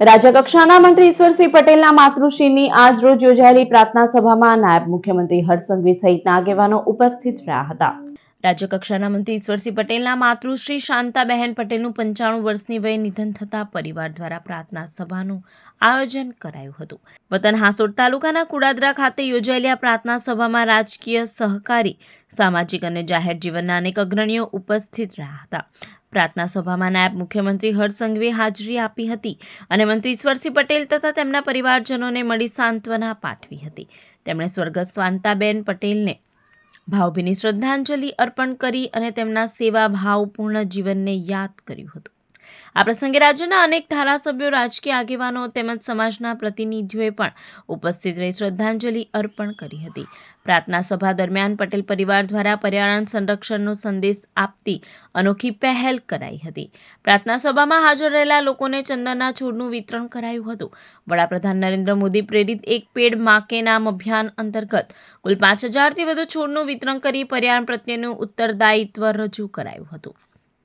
રાજ્યકક્ષાના મંત્રી ઈશ્વરસિંહ પટેલના માતૃશ્રીની આજ રોજ યોજાયેલી પ્રાર્થના સભામાં નાયબ મુખ્યમંત્રી હર્ષ સંઘવી સહિતના આગેવાનો ઉપસ્થિત રહ્યા હતા। રાજ્યકક્ષાના મંત્રી ઈશ્વરસિંહ પટેલના માતૃશ્રી શાંતાબહેન પટેલનું 95 વર્ષની વયે નિધન થતા પરિવાર દ્વારા પ્રાર્થના સભાનું આયોજન કરાયું હતું। વતન હાસોટ તાલુકાના કુડાદરા ખાતે યોજાયેલી આ પ્રાર્થના સભામાં રાજકીય, સહકારી, સામાજિક અને જાહેર જીવનના અનેક અગ્રણીઓ ઉપસ્થિત રહ્યા હતા। પ્રાર્થના સભામાં નાયબ મુખ્યમંત્રી હર્ષ સંઘવીએ હાજરી આપી હતી અને મંત્રી ઈશ્વરસિંહ પટેલ તથા તેમના પરિવારજનોને મળી સાંત્વના પાઠવી હતી। તેમણે સ્વર્ગસ્થ શાંતાબેન પટેલને ભાવભીની શ્રદ્ધાંજલિ અર્પણ કરી અને તેમના સેવાભાવપૂર્ણ જીવનને યાદ કર્યું હતું। આ પ્રસંગે રાજ્યના અનેક ધારાસભ્યો, રાજકીય આગેવાનો તેમજ સમાજના પ્રતિનિધિઓએ પણ ઉપસ્થિત રહી શ્રદ્ધાંજલિ અર્પણ કરી હતી। પ્રાર્થના સભા દરમિયાન પટેલ પરિવાર દ્વારા પર્યાવરણ સંરક્ષણનો સંદેશ આપતી અનોખી પહેલ કરાઈ હતી। પ્રાર્થના સભામાં હાજર રહેલા લોકોને ચંદનના છોડનું વિતરણ કરાયું હતું। વડાપ્રધાન નરેન્દ્ર મોદી પ્રેરિત એક પેડ માં કે નામ અભિયાન અંતર્ગત કુલ 5000થી વધુ છોડનું વિતરણ કરી પર્યાવરણ પ્રત્યેનું ઉત્તરદાયિત્વ રજૂ કરાયું હતું।